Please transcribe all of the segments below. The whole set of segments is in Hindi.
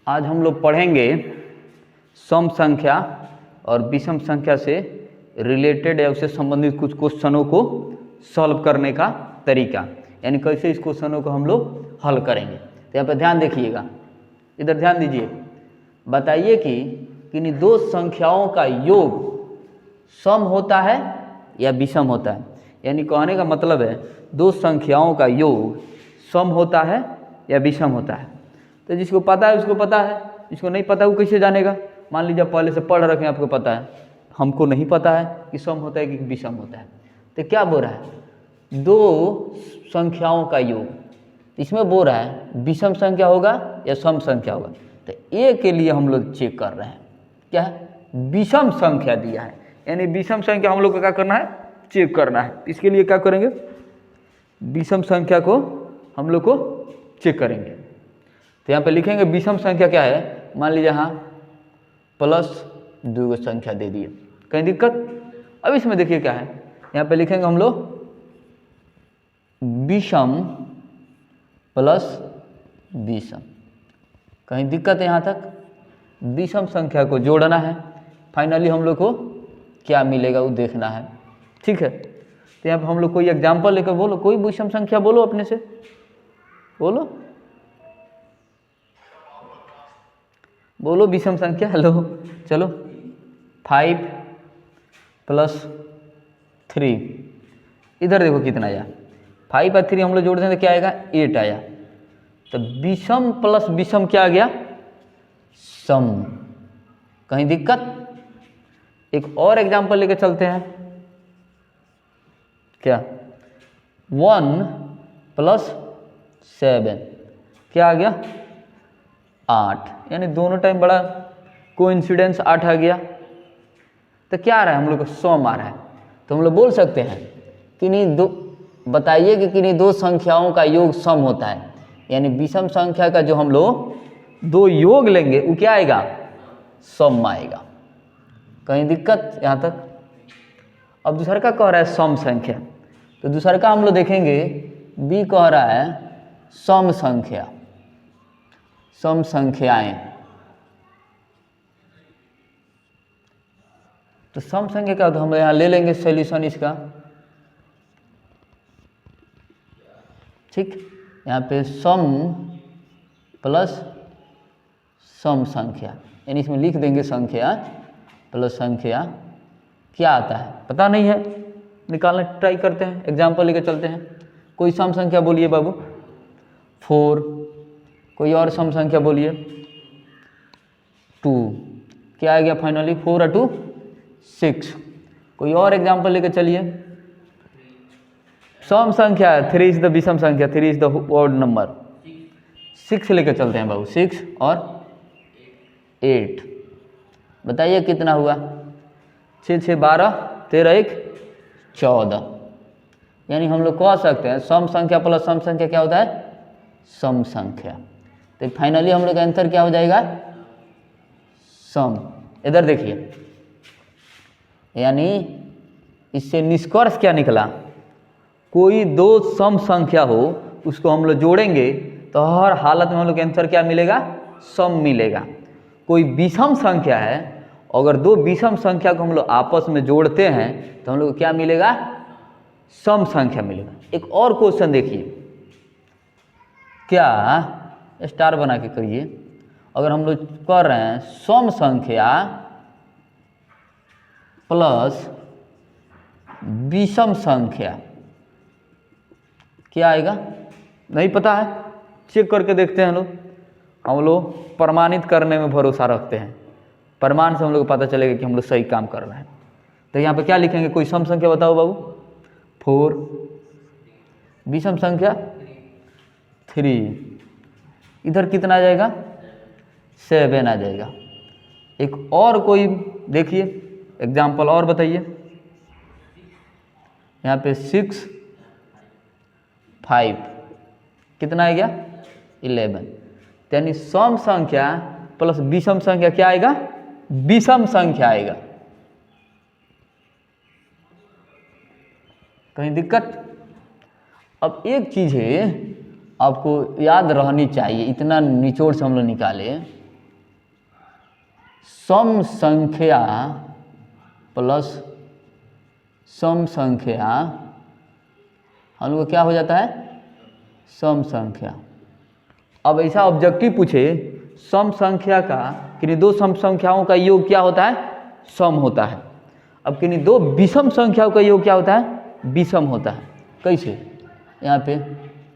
आज हम लोग पढ़ेंगे सम संख्या और विषम संख्या से रिलेटेड या उससे संबंधित कुछ क्वेश्चनों को सॉल्व करने का तरीका, यानी कैसे इस क्वेश्चनों को हम लोग हल करेंगे। तो यहाँ पर ध्यान देखिएगा, इधर ध्यान दीजिए। बताइए कि किन्हीं दो संख्याओं का योग सम होता है या विषम होता है। यानी कहने का मतलब है दो संख्याओं का योग सम होता है या विषम होता है। तो जिसको पता है उसको पता है, जिसको नहीं पता वो कैसे जानेगा। मान लीजिए पहले से पढ़ रखे हैं, आपको पता है, हमको नहीं पता है कि सम होता है कि विषम होता है। तो क्या बोल रहा है, दो संख्याओं का योग, इसमें बोल रहा है विषम संख्या होगा या सम संख्या होगा। तो ए के लिए हम लोग चेक कर रहे हैं, क्या है, विषम संख्या दिया है, यानी विषम संख्या हम लोग को क्या करना है, चेक करना है। इसके लिए क्या करेंगे, विषम संख्या को हम लोग को चेक करेंगे। तो यहाँ पे लिखेंगे विषम संख्या क्या है। मान लीजिए यहाँ +2 संख्या दे दिए, कहीं दिक्कत। अब इसमें देखिए क्या है, यहाँ पे लिखेंगे हम लोग विषम प्लस विषम, कहीं दिक्कत है यहाँ तक। विषम संख्या को जोड़ना है, फाइनली हम लोग को क्या मिलेगा वो देखना है, ठीक है। तो यहाँ पे हम लोग कोई एग्जाम्पल लेकर बोलो, कोई विषम संख्या बोलो अपने से, बोलो बोलो विषम संख्या। हेलो, चलो 5 + 3, इधर देखो कितना आया, 5 और 3 हम लोग जोड़ दें तो क्या आएगा, 8 आया। तो विषम प्लस विषम क्या आ गया, सम। कहीं दिक्कत। एक और एग्जांपल लेके चलते हैं, क्या 1 + 7 क्या आ गया, 8। यानी दोनों टाइम बड़ा कोइंसिडेंस 8 आ गया। तो क्या आ रहा है, हम लोग को सम आ रहा है। तो हम लोग बोल सकते हैं कि नहीं दो, बताइए कि किन्हीं दो संख्याओं का योग सम होता है। यानी विषम संख्या का जो हम लोग दो योग लेंगे वो क्या आएगा, सम आएगा। कहीं दिक्कत यहाँ तक। अब दूसरा का कह रहा है सम संख्या, तो दूसरा का हम लोग देखेंगे, बी कह रहा है सम संख्या, सम संख्याएं। तो सम संख्या क्या होता है, हम यहाँ ले लेंगे सॉल्यूशन इसका, ठीक। यहाँ पे सम प्लस सम संख्या, यानी इसमें लिख देंगे संख्या प्लस संख्या। क्या आता है पता नहीं है, निकालने ट्राई करते हैं, एग्जाम्पल लेकर चलते हैं। कोई सम संख्या बोलिए बाबू, 4। कोई और सम संख्या बोलिए, 2। क्या आ गया फाइनली, 4 और 2 6। कोई और एग्जाम्पल लेकर चलिए। सम संख्या 3 इज द विषम संख्या, 3 इज द ऑड नंबर। 6 लेकर चलते हैं बाबू, 6 और 8। बताइए कितना हुआ, 6 6 12, 13 1 14। यानी हम लोग कह सकते हैं सम संख्या प्लस सम संख्या क्या होता है, सम संख्या। तो फाइनली हम लोग का आंसर क्या हो जाएगा, सम। इधर देखिए, यानी इससे निष्कर्ष क्या निकला, कोई दो सम संख्या हो उसको हम लोग जोड़ेंगे तो हर हालत में हम लोग का आंसर क्या मिलेगा, सम मिलेगा। कोई विषम संख्या है, अगर दो विषम संख्या को हम लोग आपस में जोड़ते हैं तो हम लोग को क्या मिलेगा, सम संख्या मिलेगा। एक और क्वेश्चन देखिए, क्या स्टार बना के करिए। अगर हम लोग कर रहे हैं सम संख्या प्लस विषम संख्या, क्या आएगा, नहीं पता है, चेक करके देखते हैं हम लोग प्रमाणित करने में भरोसा रखते हैं। प्रमाण से हम लोग को पता चलेगा कि हम लोग सही काम कर रहे हैं। तो यहाँ पे क्या लिखेंगे, कोई सम संख्या बताओ बाबू, 4। विषम संख्या 3, इधर कितना आ जाएगा, 7 आ जाएगा। एक और कोई देखिए एग्जाम्पल और बताइए। यहाँ पे 6 5 कितना आ गया, 11। यानी सम संख्या प्लस विषम संख्या क्या आएगा, विषम संख्या आएगा। कहीं दिक्कत। अब एक चीज़ है आपको याद रहनी चाहिए, इतना निचोड़ से हम लोग निकाले सम संख्या प्लस सम संख्या हम लोग को क्या हो जाता है, सम संख्या। अब ऐसा ऑब्जेक्टिव पूछे सम संख्या का किन्हीं दो सम संख्याओं का योग क्या होता है, सम होता है। अब किन्हीं दो विषम संख्याओं का योग क्या होता है, विषम होता है। कैसे, यहाँ पे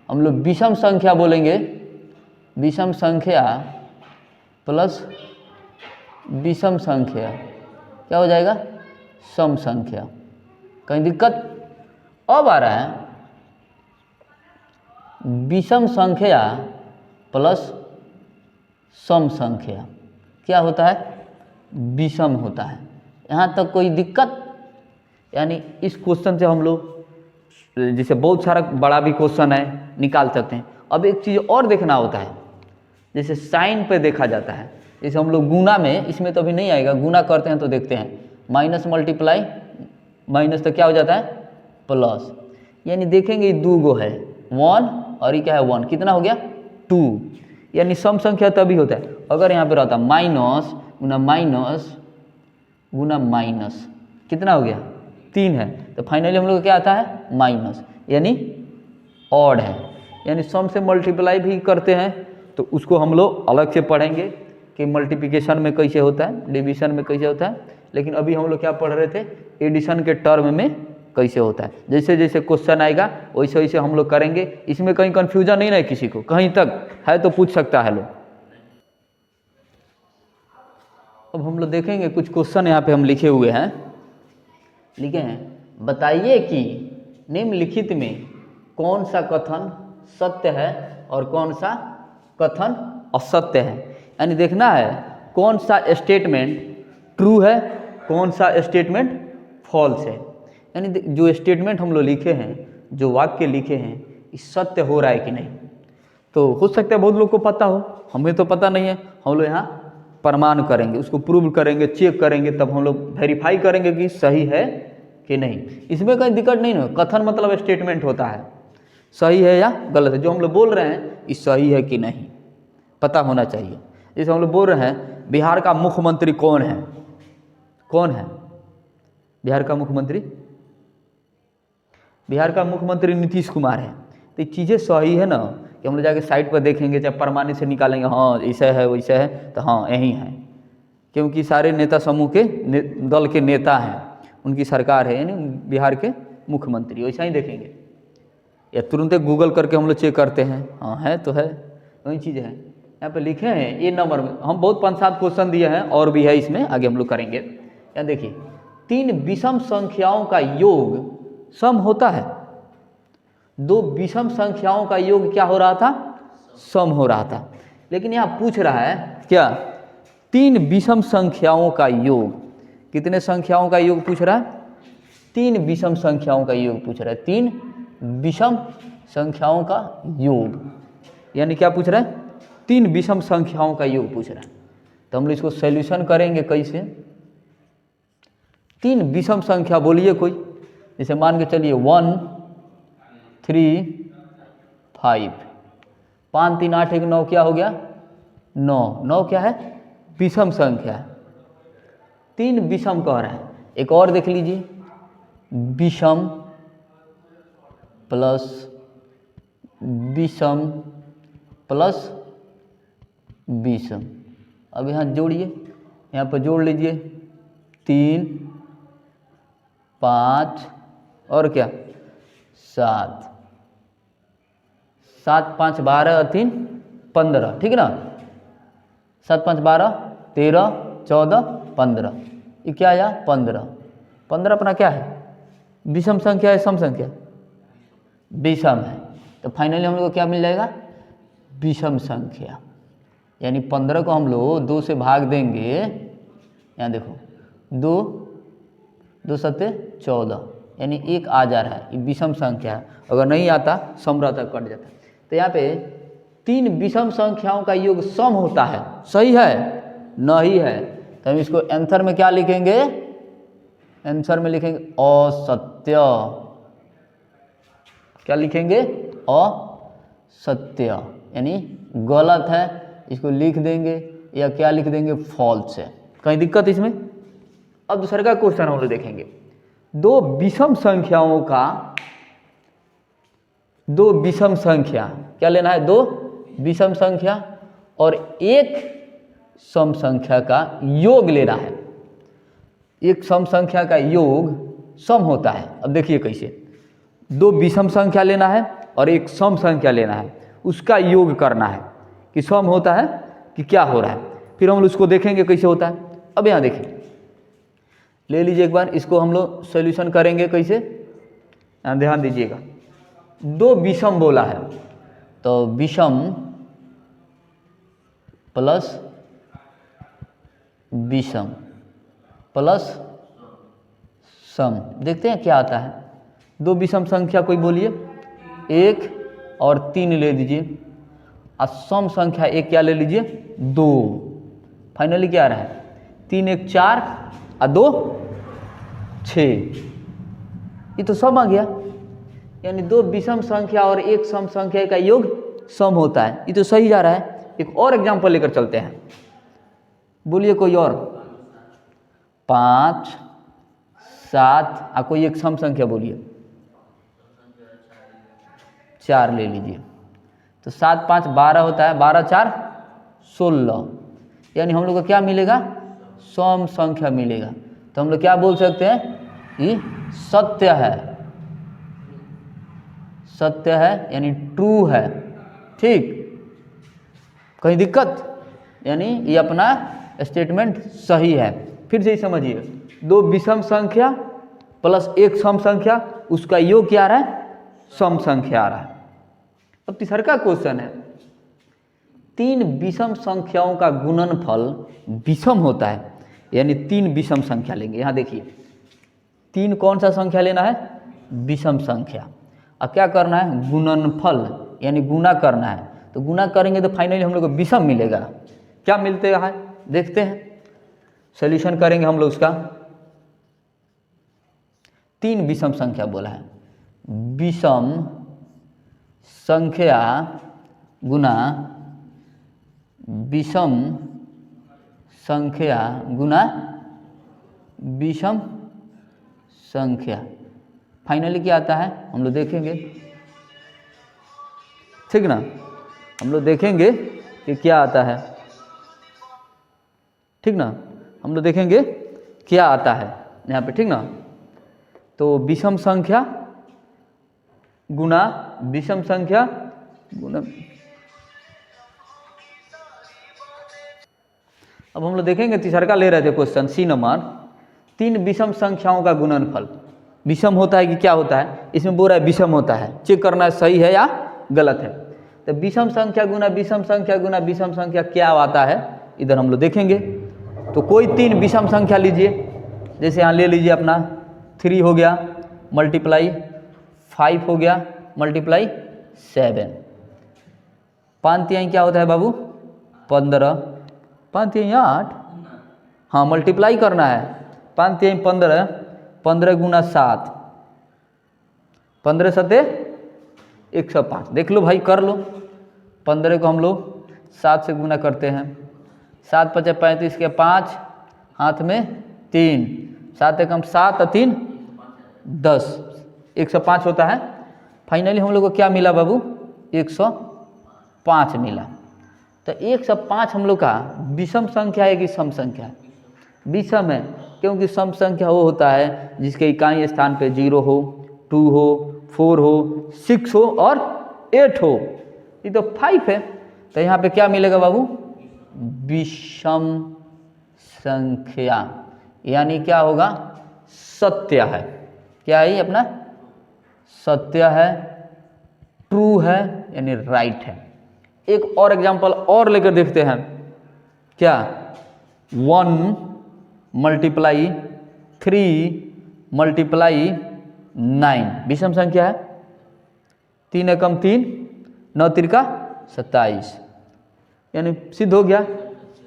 हम लोग विषम संख्या बोलेंगे, विषम संख्या प्लस विषम संख्या क्या हो जाएगा, सम संख्या। कहीं दिक्कत? अब आ रहा है विषम संख्या प्लस सम संख्या क्या होता है, विषम होता है। यहाँ तक कोई दिक्कत? यानी इस क्वेश्चन से हम लोग जैसे बहुत सारा बड़ा भी क्वेश्चन है निकाल सकते हैं। अब एक चीज़ और देखना होता है, जैसे साइन पे देखा जाता है, जैसे हम लोग गुना में, इसमें तो अभी नहीं आएगा, गुना करते हैं तो देखते हैं माइनस मल्टीप्लाई माइनस तो क्या हो जाता है, प्लस। यानी देखेंगे दो गो है 1 और ये क्या है 1, कितना हो गया 2। यानी सम संख्या तभी होता है अगर यहाँ पे रहता माइनस गुना माइनस गुना माइनस, कितना हो गया 3 है, तो फाइनली हम लोग क्या आता है माइनस, यानी ऑड है। यानी सम से मल्टीप्लाई भी करते हैं तो उसको हम लोग अलग से पढ़ेंगे कि मल्टीप्लिकेशन में कैसे होता है, डिवीजन में कैसे होता है। लेकिन अभी हम लोग क्या पढ़ रहे थे, एडिशन के टर्म में कैसे होता है। जैसे जैसे क्वेश्चन आएगा वैसे वैसे हम लोग करेंगे। इसमें कहीं कन्फ्यूजन नहीं है किसी को, कहीं तक है तो पूछ सकता है लोग। अब हम लोग देखेंगे कुछ क्वेश्चन यहाँ पे हम लिखे हुए हैं, लिखे हैं, बताइए कि निम्नलिखित में कौन सा कथन सत्य है और कौन सा कथन असत्य है। यानी देखना है कौन सा स्टेटमेंट ट्रू है, कौन सा स्टेटमेंट फॉल्स है। यानी जो स्टेटमेंट हम लोग लिखे हैं, जो वाक्य लिखे हैं, ये सत्य हो रहा है कि नहीं। तो हो सकता है बहुत लोग को पता हो, हमें तो पता नहीं है। हम लोग यहाँ प्रमाण करेंगे, उसको प्रूव करेंगे, चेक करेंगे, तब हम लोग वेरीफाई करेंगे कि सही है कि नहीं। इसमें कोई दिक्कत नहीं है। कथन मतलब स्टेटमेंट होता है, सही है या गलत है। जो हम लोग बोल रहे हैं ये सही है कि नहीं पता होना चाहिए। जैसे हम लोग बोल रहे हैं बिहार का मुख्यमंत्री कौन है, कौन है बिहार का मुख्यमंत्री, बिहार का मुख्यमंत्री नीतीश कुमार है। तो ये चीज़ें सही है ना, कि हम लोग जाके साइट पर देखेंगे, चाहे प्रमाणित से निकालेंगे, हाँ ऐसा है वैसा है, तो हाँ यही है, क्योंकि सारे नेता समूह के दल के नेता हैं, उनकी सरकार है, यानी बिहार के मुख्यमंत्री। वैसा ही देखेंगे या तुरंत गूगल करके हम लोग चेक करते हैं, हाँ है तो है, वही चीज़ है। यहाँ पे लिखे हैं ये नंबर में, हम बहुत 5-7 क्वेश्चन दिए हैं और भी है इसमें, आगे हम लोग करेंगे। यहाँ देखिए 3 विषम संख्याओं का योग सम होता है, 2 विषम संख्याओं का योग क्या हो रहा था, सम हो रहा था। लेकिन यहाँ पूछ रहा है क्या, 3 विषम संख्याओं का योग, कितने संख्याओं का योग पूछ रहा है, 3 विषम संख्याओं का योग पूछ रहा है, 3 विषम संख्याओं का योग। यानी क्या पूछ रहा है, 3 विषम संख्याओं का योग पूछ रहा है। तो हम लोग इसको सॉल्यूशन करेंगे कैसे। 3 विषम संख्या बोलिए कोई, जैसे मान के चलिए 1 3 5, 5 3 8 1 9 क्या हो गया 9, 9 क्या है विषम संख्या है। 3 विषम कह रहा है। एक और देख लीजिए, विषम प्लस विषम प्लस विषम। अब यहाँ जोड़िए, यहाँ पर जोड़ लीजिए 3 5 और क्या 7, 7 5 12 3 15, ठीक है ना। 7 5 12 13 14 15, ये क्या आया 15। 15 अपना क्या है, विषम संख्या है सम संख्या, विषम है। तो फाइनली हम लोग को क्या मिल जाएगा, विषम संख्या। यानी 15 को हम लोग 2 से भाग देंगे, यहाँ देखो 2 2 7 14, यानी 1 आ जा रहा है, ये विषम संख्या है। अगर नहीं आता सम रहता कट जाता। तो यहाँ पे 3 विषम संख्याओं का योग सम होता है, सही है नहीं है। तो हम इसको आंसर में क्या लिखेंगे, आंसर में लिखेंगे असत्य। क्या लिखेंगे, असत्य, यानी गलत है, इसको लिख देंगे। या क्या लिख देंगे, फॉल्स है। कहीं दिक्कत इसमें? अब दूसरे का क्वेश्चन हम लोग देखेंगे। दो विषम संख्या क्या लेना है? दो विषम संख्या और एक सम संख्या का योग लेना है। एक सम संख्या का योग सम होता है। अब देखिए कैसे, दो विषम संख्या लेना है और एक सम संख्या लेना है, उसका योग करना है कि सम होता है कि क्या हो रहा है, फिर हम उसको देखेंगे कैसे होता है। अब यहाँ देखिए, ले लीजिए एक बार, इसको हम लोग सोल्यूशन करेंगे कैसे, यहाँ ध्यान दीजिएगा। दो विषम बोला है तो विषम प्लस विषम प्लस सम, देखते हैं क्या आता है। दो विषम संख्या कोई बोलिए, 1 और 3 ले लीजिए, और सम संख्या एक क्या ले लीजिए, 2। फाइनली क्या आ रहा है, 3 1 4 और 2 6। ये तो सम आ गया, यानी दो विषम संख्या और एक सम संख्या का योग सम होता है। ये तो सही जा रहा है। एक और एग्जांपल लेकर चलते हैं, बोलिए कोई और। 5 7 और कोई एक सम संख्या बोलिए, 4 ले लीजिए। तो 7 5 12 होता है, 12 4 16, यानी हम लोग को क्या मिलेगा, सम संख्या मिलेगा। तो हम लोग क्या बोल सकते हैं, ये सत्य है, सत्य है यानी ट्रू है। ठीक, कहीं दिक्कत, यानी ये अपना स्टेटमेंट सही है। फिर से समझिए, दो विषम संख्या प्लस एक सम संख्या, उसका योग क्या आ रहा है, सम संख्या आ रहा है। अब तीसरा का क्वेश्चन है, तीन विषम संख्याओं का गुणनफल विषम होता है, यानी 3 विषम संख्या लेंगे। यहाँ देखिए, 3 कौन सा संख्या लेना है, विषम संख्या, और क्या करना है, गुणनफल यानी गुना करना है। तो गुना करेंगे तो फाइनली हम लोग को विषम मिलेगा। क्या मिलते है देखते हैं, सॉल्यूशन करेंगे हम लोग उसका। 3 विषम संख्या बोला है, विषम संख्या गुना विषम संख्या गुना विषम संख्या, फाइनली क्या आता है हम लोग देखेंगे। ठीक ना, हम लोग देखेंगे कि क्या आता है। ठीक ना, हम लोग देखेंगे क्या आता है यहाँ पे। ठीक ना, तो विषम संख्या गुना विषम संख्या गुना, अब हम लोग देखेंगे तीसरा का ले रहे थे क्वेश्चन सी नंबर, 3 विषम संख्याओं का गुणनफल विषम होता है कि क्या होता है, इसमें बोल रहा है विषम होता है, चेक करना है सही है या गलत है। तो विषम संख्या गुना विषम संख्या गुना विषम संख्या क्या आता है, इधर हम लोग देखेंगे। तो कोई 3 विषम संख्या लीजिए, जैसे यहाँ ले लीजिए अपना 3 हो गया मल्टीप्लाई 5 हो गया मल्टीप्लाई 7, 5 3 क्या होता है बाबू, 15, 5 3 8, हाँ मल्टीप्लाई करना है, 5 3 15, 15 गुना 7, 15 7 105। देख लो भाई, कर लो। 15 को हम लोग 7 से गुना करते हैं, 7 5 35 के 5 हाथ में 3, 7 एकम 7 और 3 10, 105 होता है। फाइनली हम लोग को क्या मिला बाबू, 105 मिला। तो 105 हम लोग का विषम संख्या है कि सम संख्या है, विषम है, क्योंकि सम संख्या वो होता है जिसके इकाई स्थान पे 0 हो, 2 हो, 4 हो, 6 हो और 8 हो। ये तो 5 है, तो यहाँ पे क्या मिलेगा बाबू, विषम संख्या, यानी क्या होगा, सत्य है। क्या है ये अपना, सत्य है, ट्रू है, यानी राइट है। एक और एग्जांपल और लेकर देखते हैं, क्या 1 मल्टीप्लाई 3 मल्टीप्लाई 9 विषम संख्या है, 3 एकम 3 9 3 27, यानी सिद्ध हो गया।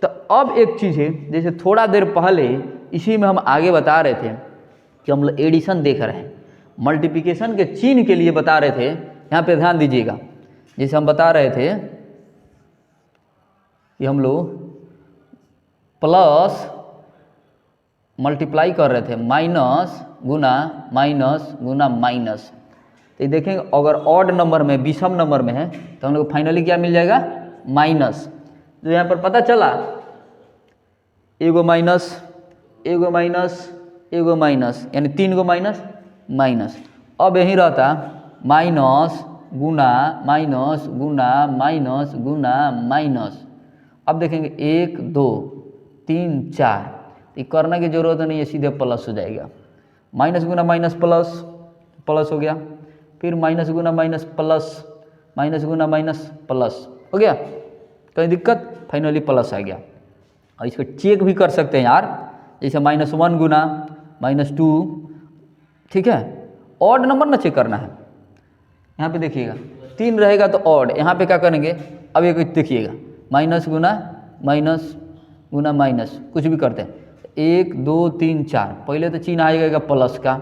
तो अब एक चीज़ है, जैसे थोड़ा देर पहले इसी में हम आगे बता रहे थे कि हम लोग एडिशन देख रहे हैं, मल्टीप्लिकेशन के चिन्ह के लिए बता रहे थे। यहाँ पे ध्यान दीजिएगा, जैसे हम बता रहे थे कि हम लोग प्लस मल्टीप्लाई कर रहे थे, माइनस गुना माइनस, तो ये देखेंगे अगर ऑड नंबर में, विषम नंबर में है तो हम लोग को फाइनली क्या मिल जाएगा, माइनस। तो यहाँ पर पता चला एगो माइनस एगो माइनस एगो माइनस, यानी 3 गो माइनस माइनस। अब यही रहता माइनस गुना माइनस गुना माइनस गुना माइनस। अब देखेंगे 1 2 3 4, ये करने की जरूरत नहीं है, सीधे प्लस हो जाएगा। माइनस गुना माइनस प्लस, प्लस हो गया, फिर माइनस गुना माइनस प्लस, माइनस गुना माइनस प्लस हो गया, कहीं दिक्कत, फाइनली प्लस आ गया। और इसको चेक भी कर सकते हैं यार, जैसे -1 गुना -2, ठीक है, ऑड नंबर ना चेक करना है। यहाँ पे देखिएगा 3 रहेगा तो ऑड, यहाँ पे क्या करेंगे, अब एक देखिएगा माइनस गुना माइनस, कुछ भी करते हैं, 1 2 3 4, पहले तो चिन्ह आएगा प्लस का।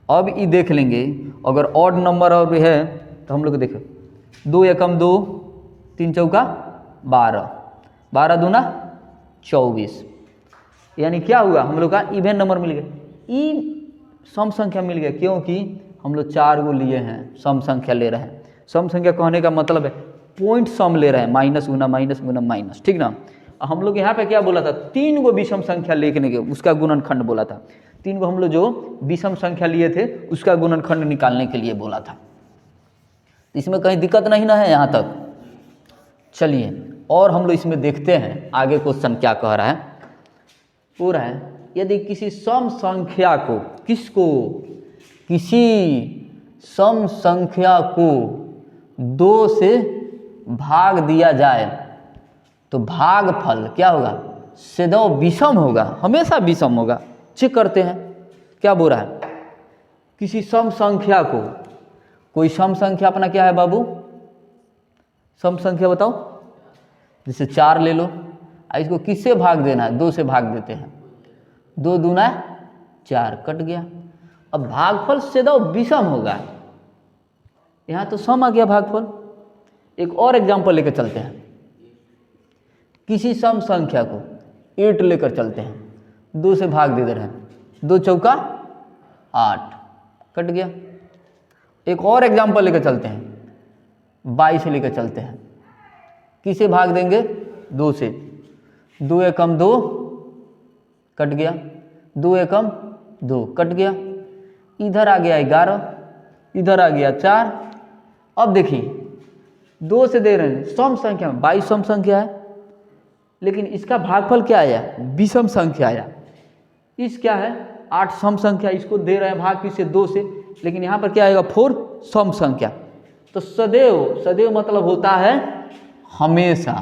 अब ये देख लेंगे अगर ऑड नंबर और भी है तो हम लोग देखें 2 एकम 2, 3 चौका 12, 12 दूना 24, यानी क्या हुआ, हम लोग का इवन नंबर मिल गया, सम संख्या मिल गया, क्योंकि हम लोग 4 गो लिए हैं, सम संख्या ले रहे हैं। सम संख्या कहने का मतलब है पॉइंट सम ले रहे हैं, माइनस गुना माइनस, ठीक ना। हम लोग यहाँ पे क्या बोला था, 3 गो विषम संख्या लेने के उसका गुणनखंड बोला था, 3 गो हम लोग जो विषम संख्या लिए थे उसका गुणनखंड निकालने के लिए बोला था। इसमें कहीं दिक्कत नहीं ना है यहाँ तक। चलिए और हम लोग इसमें देखते हैं आगे क्वेश्चन क्या कह रहा है। हो रहा है यदि किसी सम संख्या को, किसी सम संख्या को 2 से भाग दिया जाए तो भागफल क्या होगा, सदैव विषम होगा, हमेशा विषम होगा। चेक करते हैं क्या बोल रहा है, किसी सम संख्या को, कोई सम संख्या अपना क्या है बाबू, सम संख्या बताओ, जैसे 4 ले लो, इसको किससे भाग देना है, 2 से भाग देते हैं, 2 दूना 4, कट गया। अब भागफल सदैव विषम होगा, यहाँ तो सम आ गया भागफल। एक और एग्जांपल लेकर चलते हैं, किसी सम संख्या को 8 लेकर चलते हैं, 2 से भाग दे रहे हैं, 2 चौका 8, कट गया। एक और एग्जांपल लेकर चलते हैं, 22 लेकर चलते हैं, किसे भाग देंगे, 2 से, 2 एकम 2, कट गया, 2 एकम 2, कट गया। इधर आ गया 11, इधर आ गया 4। अब देखिए 2 से दे रहे हैं, सम संख्या में 22 सम संख्या है, लेकिन इसका भागफल क्या आया, विषम संख्या आया। इस क्या है 8 सम संख्या, इसको दे रहे हैं भाग किससे, 2 से, लेकिन यहाँ पर क्या आएगा 4 सम संख्या। तो सदैव मतलब होता है हमेशा,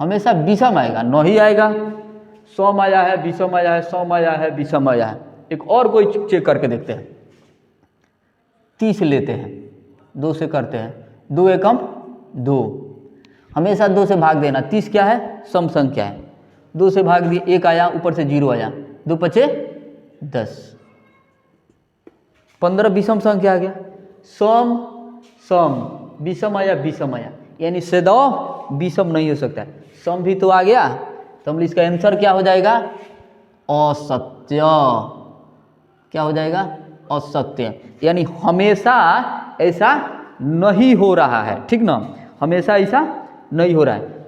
हमेशा विषम आएगा, नहीं आएगा सम आया है, विषम आया है, सम आया है, विषम आया है। एक और कोई चेक करके देखते हैं, 30 लेते हैं, 2 से करते हैं, 2 एकम 2, हमेशा 2 से भाग देना। 30 क्या है, सम संख्या है, 2 से भाग दिए, 1 आया, ऊपर से 0 आया, 2 पचे 10, 15 विषम संख्या आ गया। सम विषम आया, विषम आया, यानी सदैव विषम नहीं हो सकता है। सम भी तो आ गया, तो हम इसका आंसर क्या हो जाएगा, असत्य। क्या हो जाएगा, असत्य, यानी हमेशा ऐसा नहीं हो रहा है, ठीक ना, हमेशा ऐसा नहीं हो रहा है।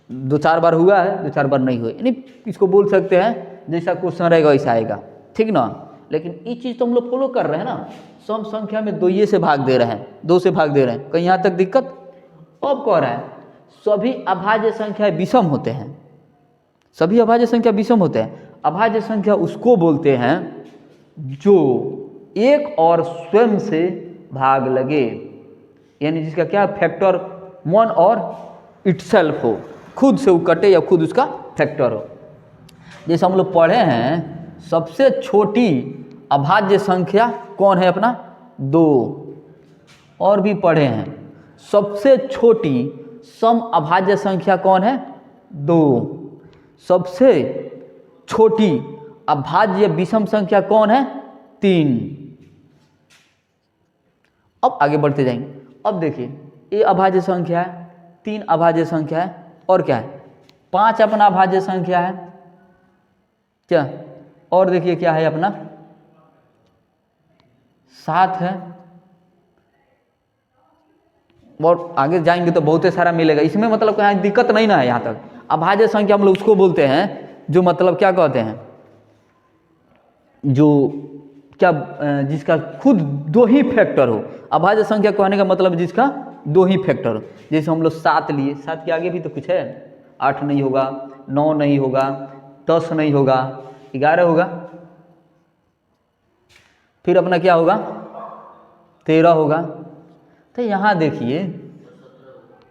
2-4 बार हुआ है, 2-4 बार नहीं हुआ, यानी इसको बोल सकते हैं जैसा क्वेश्चन रहेगा वैसा आएगा, ठीक ना। लेकिन ये चीज़ तो हम लोग फॉलो कर रहे हैं ना, सम संख्या में 2 से भाग दे रहे हैं, 2 से भाग दे रहे हैं, कहीं यहाँ तक दिक्कत। अब कह रहा है सभी अभाज्य संख्या विषम होते हैं, सभी अभाज्य संख्या विषम होते हैं। अभाज्य संख्या उसको बोलते हैं जो एक और स्वयं से भाग लगे, यानी जिसका क्या फैक्टर 1 और इटसेल्फ हो, खुद से वो कटे या खुद उसका फैक्टर हो। जैसे हम लोग पढ़े हैं सबसे छोटी अभाज्य संख्या कौन है अपना, 2, और भी पढ़े हैं सबसे छोटी सम अभाज्य संख्या कौन है, 2, सबसे छोटी अभाज्य विषम संख्या कौन है, 3। अब आगे बढ़ते जाएंगे। अब देखिए ये अभाज्य संख्या है, 3 अभाज्य संख्या है, और क्या है 5 अपना अभाज्य संख्या है, क्या, और देखिए क्या है अपना 7 है, और आगे जाएंगे तो बहुत सारा मिलेगा इसमें, मतलब कोई दिक्कत नहीं ना है यहाँ तक। अभाज्य संख्या हम लोग उसको बोलते हैं जो मतलब क्या कहते हैं, जो क्या जिसका खुद 2 ही फैक्टर हो। अभाज्य संख्या कहने का मतलब जिसका 2 ही फैक्टर हो। जैसे हम लोग 7 लिए, 7 के आगे भी तो कुछ है, 8 नहीं होगा, 9 नहीं होगा, 10 नहीं होगा, 11 होगा, फिर अपना क्या होगा 13 होगा। तो यहाँ देखिए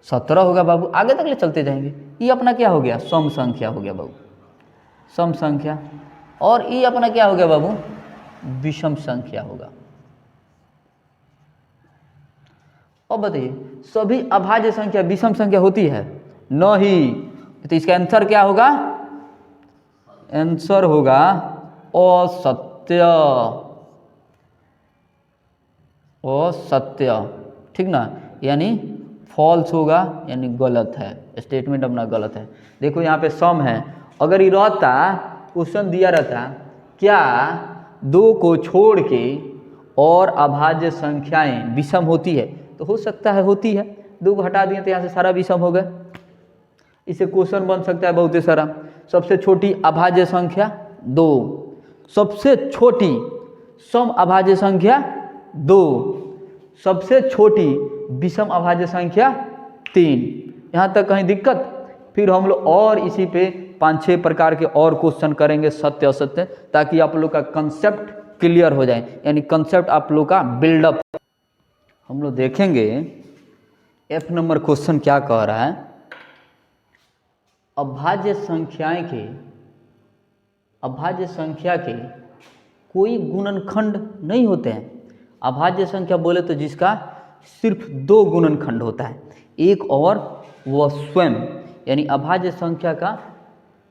17 होगा बाबू, आगे तक ले चलते जाएंगे। ये अपना क्या हो गया, सम संख्या हो गया बाबू, सम संख्या। और ये अपना क्या हो गया बाबू, विषम संख्या होगा। अब बताइए सभी अभाज्य संख्या विषम संख्या होती है नहीं, तो इसका आंसर क्या होगा, आंसर होगा असत्य, असत्य, ठीक ना, यानी फॉल्स होगा, यानी गलत है, स्टेटमेंट अपना गलत है। देखो यहाँ पे सम है, अगर ये रहता क्वेश्चन दिया रहता क्या 2 को छोड़ के और अभाज्य संख्याएं विषम होती है, तो हो सकता है होती है, 2 को हटा दिए तो यहाँ से सारा विषम हो गया। इसे क्वेश्चन बन सकता है बहुत सारा। सबसे छोटी अभाज्य संख्या 2, सबसे छोटी सम अभाज्य संख्या 2, सबसे छोटी विषम अभाज्य संख्या 3। यहाँ तक कहीं दिक्कत? फिर हम लोग और इसी पे 5-6 प्रकार के और क्वेश्चन करेंगे सत्य असत्य, ताकि आप लोग का कंसेप्ट क्लियर हो जाए, यानी कंसेप्ट आप लोग का बिल्डअप। हम लोग देखेंगे F नंबर क्वेश्चन क्या कह रहा है। अभाज्य संख्या के कोई गुणनखंड नहीं होते हैं। अभाज्य संख्या बोले तो जिसका सिर्फ 2 गुणनखंड होता है, एक और वह स्वयं, यानी अभाज्य संख्या का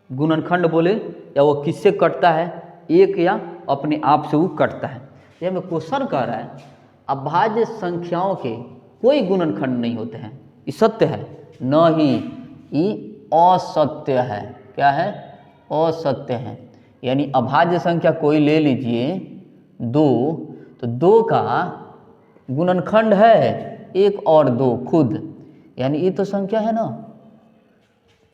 गुणनखंड बोले या वो किससे कटता है, एक या अपने आप से वो कटता है। यह में क्वेश्चन कह रहा है अभाज्य संख्याओं के कोई गुणनखंड नहीं होते हैं, ये सत्य है नहीं, ये असत्य है। क्या है, असत्य है। यानी अभाज्य संख्या कोई ले लीजिए 2, तो 2 का गुणनखंड है 1 और 2 खुद, यानी ये तो संख्या है ना,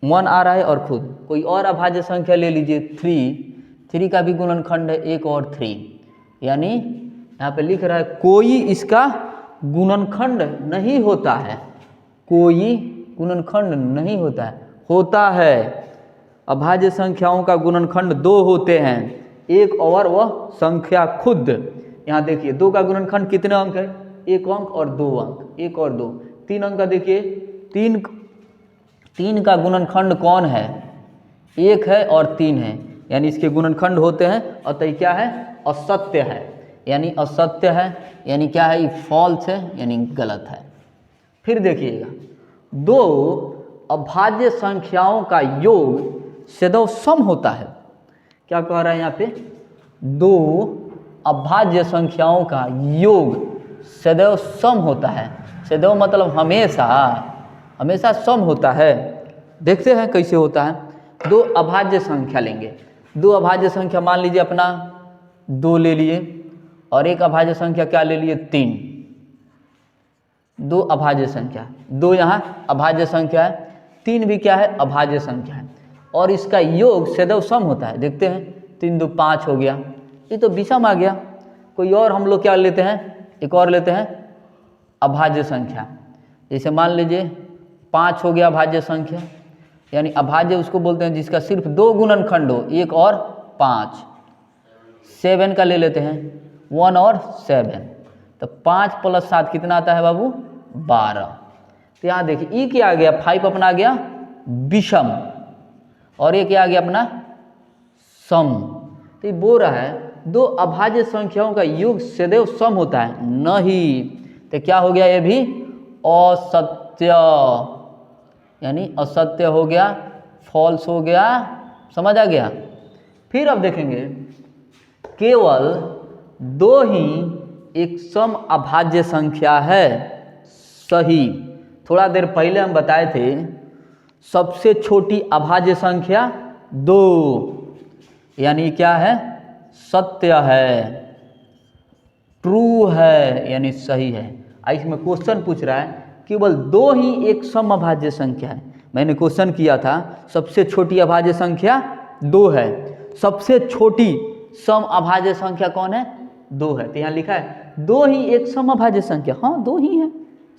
1 आ रहा है और खुद। कोई और अभाज्य संख्या ले लीजिए 3 का भी गुणनखंड है 1 और 3, यानी यहाँ पे लिख रहा है कोई इसका गुणनखंड नहीं होता है, कोई गुणनखंड नहीं होता है। होता है, अभाज्य संख्याओं का गुणनखंड 2 होते हैं, एक और वह संख्या खुद। यहाँ देखिए 2 का गुणनखंड कितने अंक है, 1 अंक और 2 अंक, 1 और 2, 3 अंक का देखिए 3 का गुणनखंड कौन है, 1 है और 3 है, यानी इसके गुणनखंड होते हैं। और तो क्या है, असत्य है, यानी असत्य है, यानी क्या है, फॉल्स है, यानी गलत है। फिर देखिएगा 2 अभाज्य संख्याओं का योग सदैव सम होता है। क्या कह रहा है यहाँ पे, 2 अभाज्य संख्याओं का योग सदैव सम होता है। सदैव मतलब हमेशा, हमेशा सम होता है। देखते हैं कैसे होता है। 2 अभाज्य संख्या लेंगे, 2 अभाज्य संख्या मान लीजिए अपना 2 ले लिए, और एक अभाज्य संख्या क्या ले लिए 3। 2 अभाज्य संख्या, 2 यहाँ अभाज्य संख्या है, 3 भी क्या है, अभाज्य संख्या है, और इसका योग सदैव सम होता है। देखते हैं 3 2 5 हो गया, ये तो विषम आ गया। कोई और हम लोग क्या लेते हैं, एक और लेते हैं अभाज्य संख्या, जैसे मान लीजिए 5 हो गया अभाज्य संख्या, यानी अभाज्य उसको बोलते हैं जिसका सिर्फ 2 गुणनखंड हो, 1 और 5। 7 का ले लेते हैं, 1 और 7, तो 5 + 7 कितना आता है बाबू, 12। तो यहाँ देखिए ये क्या आ गया, 5 अपना आ गया विषम, और ये क्या आ गया अपना सम। तो ये बोल रहा है 2 अभाज्य संख्याओं का योग सदैव सम होता है नहीं, तो क्या हो गया, ये भी असत्य, यानी असत्य हो गया, फॉल्स हो गया। समझ आ गया। फिर अब देखेंगे केवल 2 ही एक सम अभाज्य संख्या है, सही। थोड़ा देर पहले हम बताए थे सबसे छोटी अभाज्य संख्या 2, यानी क्या है, सत्य है, ट्रू है यानी सही है। इसमें क्वेश्चन पूछ रहा है केवल 2 ही एक समअभाज्य संख्या है। मैंने क्वेश्चन किया था सबसे छोटी अभाज्य संख्या 2 है, सबसे छोटी समअभाज्य संख्या कौन है, 2 है। तो यहाँ लिखा है 2 ही एक समअभाज्य संख्या, हाँ 2 ही है,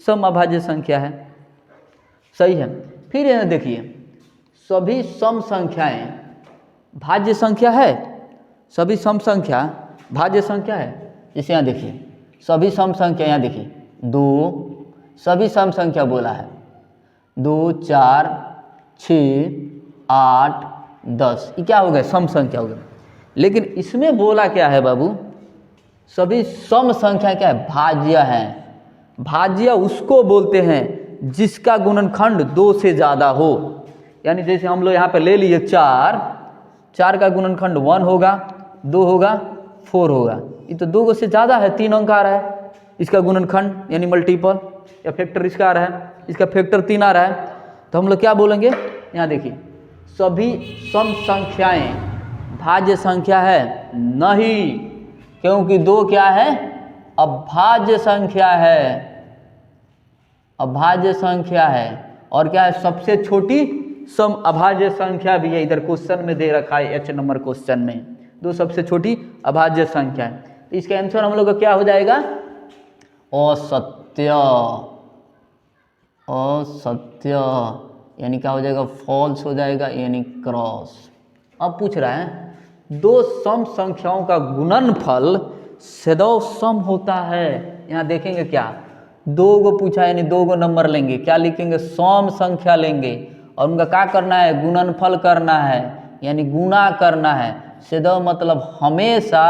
समअभाज्य संख्या है, सही है। फिर यहाँ देखिए सभी सम संख्याएं भाज्य संख्या है, सभी सम संख्या भाज्य संख्या है। जैसे यहाँ देखिए सभी सम संख्या, यहाँ देखिए 2 सभी सम संख्या बोला है, 2 4 6 8 10, ये क्या हो गया, सम संख्या हो गया। लेकिन इसमें बोला क्या है बाबू, सभी सम संख्या क्या है, भाज्य है। भाज्य उसको बोलते हैं जिसका गुणनखंड 2 से ज़्यादा हो। यानी जैसे हम लोग यहाँ पे ले लिए 4 का गुणनखंड 1 होगा, 2 होगा, 4 होगा। ये तो 2 से ज़्यादा है, 3 अंक आ रहा है इसका गुणनखंड यानी मल्टीपल, या फैक्टर इसका आ रहा है, इसका फैक्टर 3 आ रहा है। तो हम लोग क्या बोलेंगे, यहाँ देखिए सभी सम संख्याएं भाज्य संख्या है नहीं, क्योंकि 2 क्या है, अभाज्य संख्या है, अभाज्य संख्या है। और क्या है, सबसे छोटी सम अभाज्य संख्या भी है, इधर क्वेश्चन में दे रखा है H नंबर क्वेश्चन में 2 सबसे छोटी अभाज्य संख्या है। तो इसका आंसर हम लोग का क्या हो जाएगा, असत्य, असत्य यानी क्या हो जाएगा, फॉल्स हो जाएगा यानी क्रॉस। अब पूछ रहा है 2 सम संख्याओं का गुणनफल सदैव सम होता है। यहाँ देखेंगे क्या, 2 को पूछा यानी 2 को नंबर लेंगे, क्या लिखेंगे, सम संख्या लेंगे और उनका क्या करना है, गुणनफल करना है यानी गुणा करना है। सदैव मतलब हमेशा,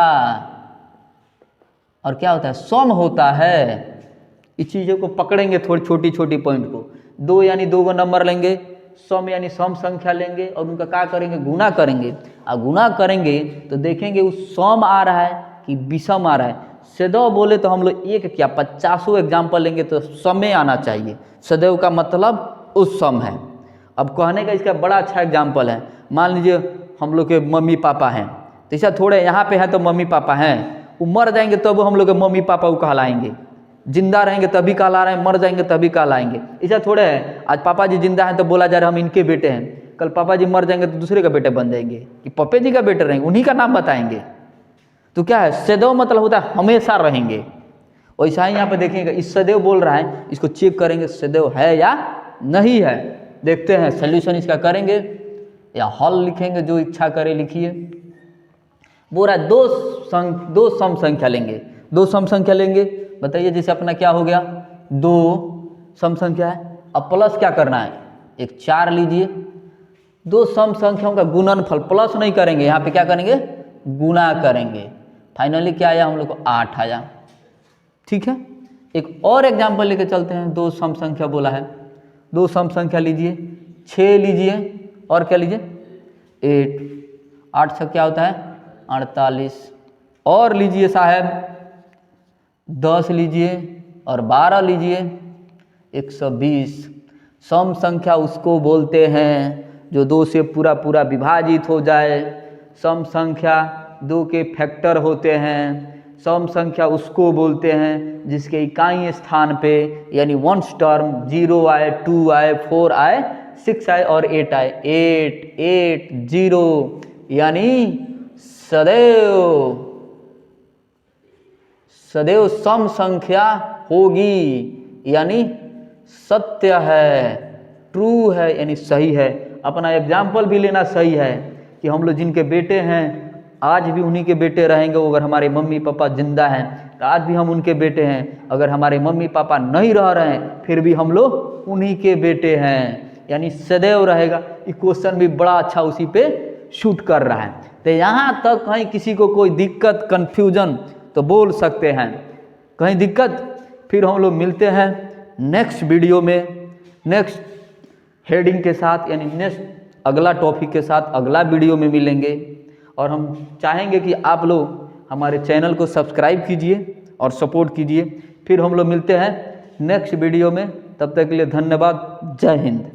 और क्या होता है, सम होता है। इस चीज़ों को पकड़ेंगे, थोड़ी छोटी छोटी पॉइंट को। 2 यानी 2 को नंबर लेंगे, सम यानी सम संख्या लेंगे और उनका क्या करेंगे, गुणा करेंगे। और गुणा करेंगे तो देखेंगे उस सम आ रहा है कि विषम आ रहा है। सदैव बोले तो हम लोग एक क्या 50 एग्जाम्पल लेंगे तो समय आना चाहिए। सदैव का मतलब उस सम है। अब कहने का इसका बड़ा अच्छा एग्जाम्पल है, मान लीजिए हम लोग के मम्मी पापा हैं, तो ऐसा थोड़े यहाँ पे है तो मम्मी पापा हैं, वो मर जाएंगे तब हम लोग के मम्मी पापा को कहलाएंगे, जिंदा रहेंगे तभी कहला रहे हैं, मर जाएंगे तभी कहलाएंगे। ऐसा थोड़े है आज पापा जी जिंदा हैं तो बोला जा रहा है हम इनके बेटे हैं, कल पापा जी मर जाएंगे तो दूसरे का बेटे बन जाएंगे कि पप्पे जी का बेटे रहेंगे, उन्हीं का नाम बताएंगे। तो क्या है, सदैव मतलब होता है हमेशा रहेंगे। वैसा ही यहाँ पे देखिएगा इस सदैव बोल रहा है, इसको चेक करेंगे सदैव है या नहीं है। देखते हैं सोल्यूशन इसका करेंगे या हल लिखेंगे, जो इच्छा करे लिखिए। बोल रहा है 2 सम संख्या लेंगे, 2 सम संख्या लेंगे। बताइए जैसे अपना क्या हो गया, 2 सम संख्या है, अब प्लस क्या करना है, एक 4 लीजिए। 2 सम संख्याओं का गुणनफल, प्लस नहीं करेंगे, यहाँ पे क्या करेंगे, गुणा करेंगे। फाइनली क्या आया, हम लोग को 8 आया। ठीक है, एक और एग्जाम्पल लेके चलते हैं। 2 सम संख्या बोला है, 2 सम संख्या लीजिए, 6 लीजिए और क्या लीजिए 8, 8 से क्या होता है 48, और लीजिए साहब 10 लीजिए और 12 लीजिए 120। सम संख्या उसको बोलते हैं जो 2 से पूरा पूरा विभाजित हो जाए। सम संख्या 2 के फैक्टर होते हैं। सम संख्या उसको बोलते हैं जिसके इकाई स्थान पे यानी वंस टर्म 0 आए, 2 आए, 4 आए, 6 आए और 8 आए, 8 8 0 यानी सदैव सदैव सम संख्या होगी, यानी सत्य है, ट्रू है यानी सही है। अपना एग्जाम्पल भी लेना सही है कि हम लोग जिनके बेटे हैं आज भी उन्हीं के बेटे रहेंगे। अगर हमारे मम्मी पापा जिंदा हैं तो आज भी हम उनके बेटे हैं, अगर हमारे मम्मी पापा नहीं रह रहे हैं फिर भी हम लोग उन्हीं के बेटे हैं, यानी सदैव रहेगा। ये क्वेश्चन भी बड़ा अच्छा उसी पे शूट कर रहा है। तो यहाँ तक कहीं किसी को कोई दिक्कत कन्फ्यूजन तो बोल सकते हैं, कहीं दिक्कत। फिर हम लोग मिलते हैं नेक्स्ट वीडियो में, नेक्स्ट हेडिंग के साथ, यानी नेक्स्ट अगला टॉपिक के साथ अगला वीडियो में मिलेंगे। और हम चाहेंगे कि आप लोग हमारे चैनल को सब्सक्राइब कीजिए और सपोर्ट कीजिए। फिर हम लोग मिलते हैं नेक्स्ट वीडियो में, तब तक के लिए धन्यवाद। जय हिंद।